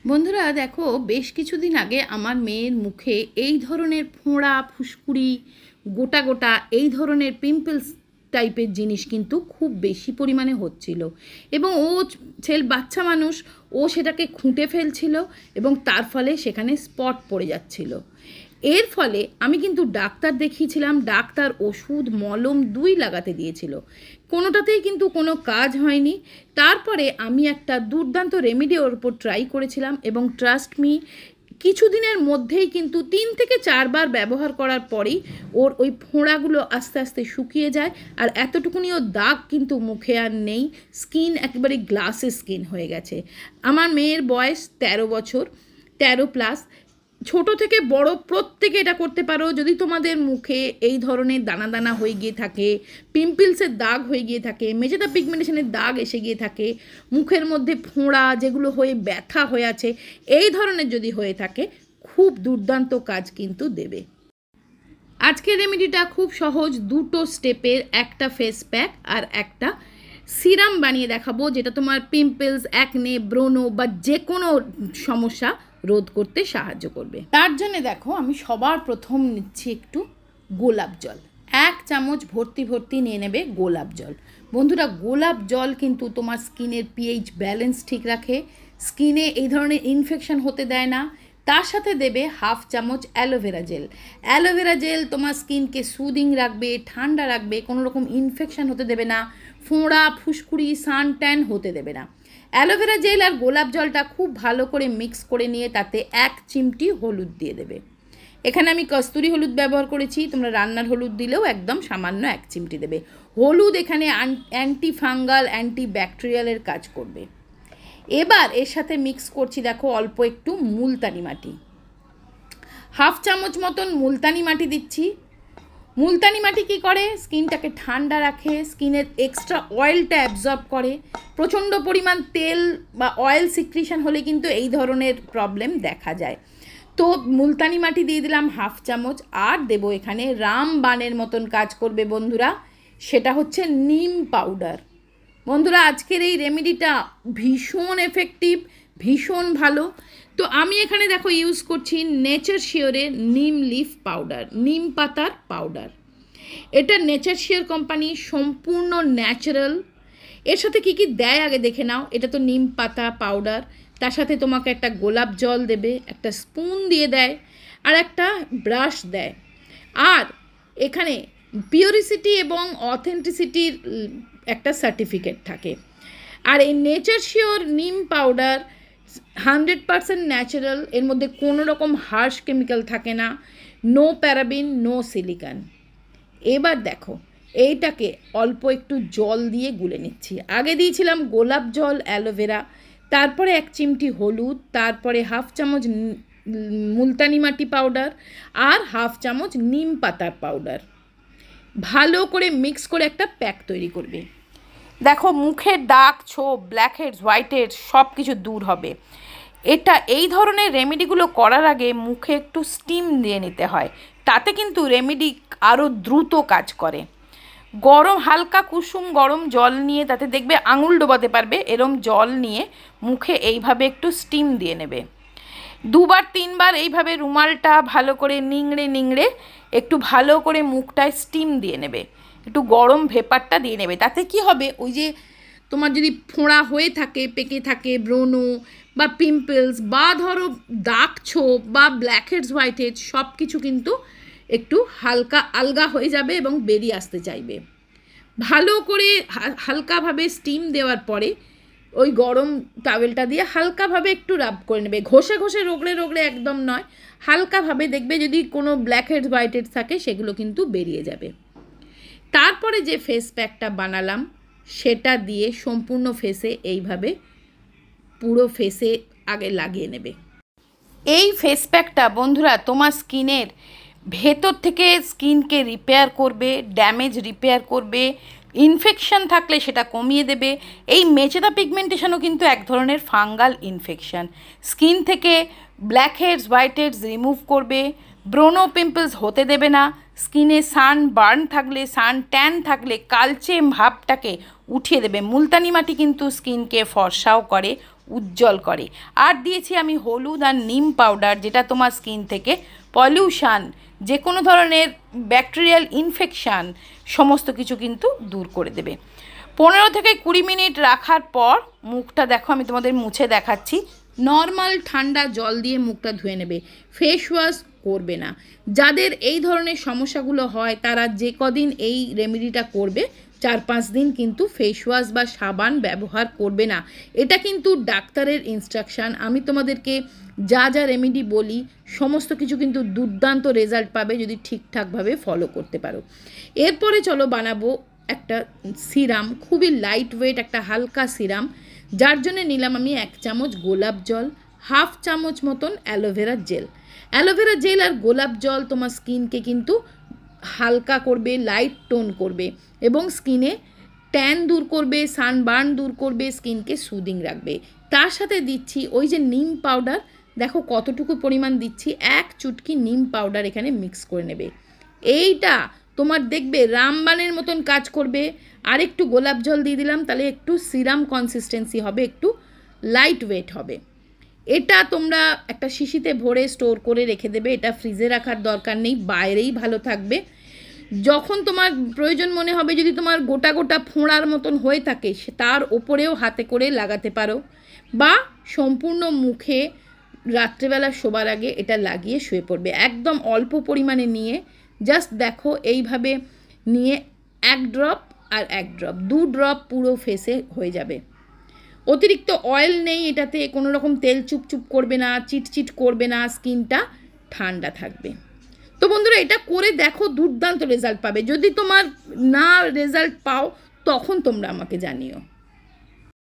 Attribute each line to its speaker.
Speaker 1: বন্ধুরা দেখো, বেশ কিছুদিন আগে আমার মেয়ের মুখে এই ধরনের ফোঁড়া, ফুসকুড়ি, গোটা গোটা এই ধরনের পিম্পলস টাইপের জিনিস কিন্তু খুব বেশি পরিমাণে হচ্ছিল। এবং বাচ্চা মানুষ, ও সেটাকে খুঁটে ফেলছিল এবং তার ফলে সেখানে স্পট পড়ে যাচ্ছিল। এর ফলে আমি কিন্তু ডাক্তার দেখিয়েছিলাম, ডাক্তার ওষুধ মলম দুই লাগাতে দিয়েছিল, কোনোটাতেই কিন্তু কোনো কাজ হয়নি। তারপরে আমি একটা দুর্দান্ত রেমেডি ওর উপর ট্রাই করেছিলাম এবং ট্রাস্ট মি, কিছুদিনের মধ্যেই কিন্তু 3 থেকে 4 বার ব্যবহার করার পরেই ওর ওই ফোঁড়াগুলো আস্তে আস্তে শুকিয়ে যায়, আর এতটুকুনিও দাগ কিন্তু মুখে আর নেই। স্কিন একেবারে গ্লাসের স্কিন হয়ে গেছে। আমার মেয়ের বয়স 13 বছর, 13+। ছোট থেকে বড় প্রত্যেকে এটা করতে পারো। যদি তোমাদের মুখে এই ধরনের দানা দানা হয়ে গিয়ে থাকে, পিম্পলসের দাগ হয়ে গিয়ে থাকে, মেজেদা পিগমেন্টেশনের দাগ এসে গিয়ে থাকে, মুখের মধ্যে ফোঁড়া যেগুলো হয়ে ব্যথা হয়ে আছে, এই ধরনের যদি হয়ে থাকে, খুব দুর্দান্ত কাজ কিন্তু দেবে। আজকের রেমেডিটা খুব সহজ, 2টো স্টেপের, একটা ফেস প্যাক আর একটা সিরাম বানিয়ে দেখাবো, যেটা তোমার পিম্পলস, অ্যাকনে, ব্রণ বা যে কোনো সমস্যা রোধ করতে সাহায্য করবে। তার জন্য দেখো, আমি সবার প্রথম নিচ্ছি একটু গোলাপ জল। 1 চামচ ভর্তি ভর্তি নিয়ে নেবে গোলাপ জল। বন্ধুরা, গোলাপ জল কিন্তু তোমার স্কিনের পিএইচ ব্যালেন্স ঠিক রাখে, স্কিনে এই ধরনের ইনফেকশন হতে দেয় না। তার সাথে দেবে 1/2 চামচ অ্যালোভেরা জেল। অ্যালোভেরা জেল তোমার স্কিনকে সুদিং রাখবে, ঠান্ডা রাখবে, কোনো রকম ইনফেকশন হতে দেবে না, ফোঁড়া, ফুসকুড়ি, সান ট্যান হতে দেবে না। অ্যালোভেরা জেল আর গোলাপ জলটা খুব ভালো করে মিক্স করে নিয়ে তাতে 1 চিমটি হলুদ দিয়ে দেবে। এখানে আমি কস্তুরি হলুদ ব্যবহার করেছি, তোমরা রান্নার হলুদ দিলেও একদম সামান্য 1 চিমটি দেবে। হলুদ এখানে অ্যান্টি ফাঙ্গাল, অ্যান্টি ব্যাকটেরিয়ালের কাজ করবে। এবার এর সাথে মিক্স করছি দেখো অল্প একটু মুলতানি মাটি, 1/2 চামচ মতন মুলতানি মাটি দিচ্ছি। মুলতানি মাটি কী করে? স্কিনটাকে ঠান্ডা রাখে, স্কিনের এক্সট্রা অয়েলটা অ্যাবজর্ব করে। প্রচণ্ড পরিমাণ তেল বা অয়েল সিক্রিশন হলে কিন্তু এই ধরনের প্রবলেম দেখা যায়। তো মুলতানি মাটি দিয়ে দিলাম 1/2 চামচ, আর দেবো এখানে রামবানের মতন কাজ করবে বন্ধুরা, সেটা হচ্ছে নিম পাউডার। বন্ধুরা, আজকের এই রেমেডিটা ভীষণ এফেক্টিভ, ভীষণ ভালো। তো আমি এখানে দেখো ইউজ করছি নেচার শিওরের নিম লিফ পাউডার, নিম পাতার পাউডার। এটা নেচার শিওর কোম্পানি, সম্পূর্ণ ন্যাচারাল। এর সাথে কী কী দেয় আগে দেখে নাও। এটা তো নিম পাতা পাউডার, তার সাথে তোমাকে একটা গোলাপ জল দেবে, একটা স্পুন দিয়ে দেয়, আর একটা ব্রাশ দেয়। আর এখানে পিওরিসিটি এবং অথেন্টিসিটির একটা সার্টিফিকেট থাকে। আর এই নেচার শিওর নিম পাউডার 100% ন্যাচারাল, এর মধ্যে কোনো রকম হার্শ কেমিক্যাল থাকে না, নো প্যারাবিন, নো সিলিকন। এবার দেখো, এইটাকে অল্প একটু জল দিয়ে গুলে নিচ্ছি। আগে দিয়েছিলাম গোলাপ জল, অ্যালোভেরা, তারপরে 1 চিমটি হলুদ, তারপরে 1/2 চামচ মুলতানি মাটি পাউডার, আর 1/2 চামচ নিম পাতার পাউডার। ভালো করে মিক্স করে একটা প্যাক তৈরি করবে। দেখো, মুখের দাগ, ছোপ, ব্ল্যাক হেডস, হোয়াইট হেডস সব কিছু দূর হবে। এই ধরনের রেমেডিগুলো করার আগে মুখে একটু স্টিম দিয়ে নিতে হয়, তাতে কিন্তু রেমেডি আরও দ্রুত কাজ করে। গরম, হালকা কুসুম গরম জল নিয়ে, তাতে দেখবে আঙুল ডোবাতে পারবে, এরম জল নিয়ে মুখে এইভাবে একটু স্টিম দিয়ে নেবে। 2-3 বার এইভাবে রুমালটা ভালো করে নিংড়ে নিংড়ে একটু ভালো করে মুখটায় স্টিম দিয়ে নেবে, একটু গরম ভেপারটা দিয়ে নেবে। তাতে কি হবে, ওই যে তোমার যদি ফোঁড়া হয়ে থাকে, পেকে থাকে, ব্রণ বা পিম্পলস বা ধরো দাগ ছোপ বা ব্ল্যাক হেডস, হোয়াইট হেডস সব কিছু কিন্তু একটু হালকা আলগা হয়ে যাবে এবং বেরিয়ে আসতে চাইবে। ভালো করে হালকাভাবে স্টিম দেওয়ার পরে ওই গরম টাওয়েলটা দিয়ে হালকাভাবে একটু রাব করে নেবে, ঘষে ঘষে রগড়ে রগড়ে একদম নয়, হালকাভাবে। দেখবে যদি কোনো ব্ল্যাক হেডস, হোয়াইট হেডস থাকে সেগুলো কিন্তু বেরিয়ে যাবে। তারপরে যে ফেস প্যাকটা বানালাম সেটা দিয়ে সম্পূর্ণ ফেসে এইভাবে পুরো ফেসে আগে লাগিয়ে নেবে। এই ফেস প্যাকটা বন্ধুরা তোমার স্কিনের ভেতর থেকে স্কিনকে রিপেয়ার করবে, ড্যামেজ রিপেয়ার করবে, ইনফেকশন থাকলে সেটা কমিয়ে দেবে। এই মেচেদা পিগমেন্টেশনও কিন্তু এক ধরনের ফাঙ্গাল ইনফেকশন, স্কিন থেকে blackheads, whiteheads remove করবে, ব্রণ, পিম্পলস হতে দেবে না। স্কিনে সান বার্ন থাকলে, সান ট্যান থাকলে কালচে ভাবটাকে উঠিয়ে দেবে। মুলতানি মাটি কিন্তু স্কিনকে ফর্সাও করে, উজ্জ্বল করে। আর দিয়েছি আমি হলুদ আর নিম পাউডার, যেটা তোমার স্কিন থেকে পলিউশান, যে কোনো ধরনের ব্যাকটেরিয়াল ইনফেকশান সমস্ত কিছু কিন্তু দূর করে দেবে। 15 থেকে 20 মিনিট রাখার পর মুখটা দেখো, আমি তোমাদের মুছে দেখাচ্ছি। নর্মাল ঠান্ডা জল দিয়ে মুখটা ধুয়ে নেবে, ফেস ওয়াশ করবে না। যাদের এই ধরনের সমস্যাগুলো হয় তারা যে কদিন এই রেমেডিটা করবে, 4-5 দিন কিন্তু ফেস ওয়াশ বা সাবান ব্যবহার করবে না। এটা কিন্তু ডাক্তারের ইনস্ট্রাকশান। আমি তোমাদেরকে যা যা রেমেডি বলি সমস্ত কিছু কিন্তু দুর্দান্ত রেজাল্ট পাবে যদি ঠিকঠাকভাবে ফলো করতে পারো। এরপরে চলো বানাবো একটা সিরাম, খুবই লাইট ওয়েট একটা হালকা সিরাম, যার জন্য নিলাম আমি 1 চামচ গোলাপ জল, 1/2 চামচ মতন অ্যালোভেরা জেল। অ্যালোভেরা জেল আর গোলাপ জল তোমার স্কিনকে কিন্তু হালকা করবে, লাইট টোন করবে এবং স্কিনে ট্যান দূর করবে, সানবার্ন দূর করবে, স্কিনকে সুদিং রাখবে। তার সাথে দিচ্ছি ওই যে নিম পাউডার, দেখো কতটুকু পরিমাণ দিচ্ছি, 1 চুটকি নিম পাউডার এখানে মিক্স করে নেবে। এইটা তোমার দেখবে রামবানের মতন কাজ করবে। আর একটু গোলাপ জল দিয়ে দিলাম, তাহলে একটু সিরাম কনসিস্টেন্সি হবে, একটু লাইট ওয়েট হবে। এটা তোমরা একটা শিশিতে ভরে স্টোর করে রেখে দেবে, এটা ফ্রিজে রাখার দরকার নেই, বাইরেই ভালো থাকবে। যখন তোমার প্রয়োজন মনে হবে, যদি তোমার গোটা গোটা ফোঁড়ার মতন হয়ে থাকে, তার ওপরেও হাতে করে লাগাতে পারো, বা সম্পূর্ণ মুখে রাত্রেবেলা শোবার আগে এটা লাগিয়ে শুয়ে পড়বে। একদম অল্প পরিমাণে নিয়ে জাস্ট দেখো এইভাবে নিয়ে 1 ড্রপ আর 1 ড্রপ, 2 ড্রপ পুরো ফেসে হয়ে যাবে। অতিরিক্ত অয়েল নেই এটাতে, কোনো রকম তেল চুপচুপ করবে না, চিটচিট করবে না, স্কিনটা ঠান্ডা থাকবে। তো বন্ধুরা এটা করে দেখো, দুর্দান্ত রেজাল্ট পাবে। যদি তোমার না রেজাল্ট পাও তখন তোমরা আমাকে জানিও।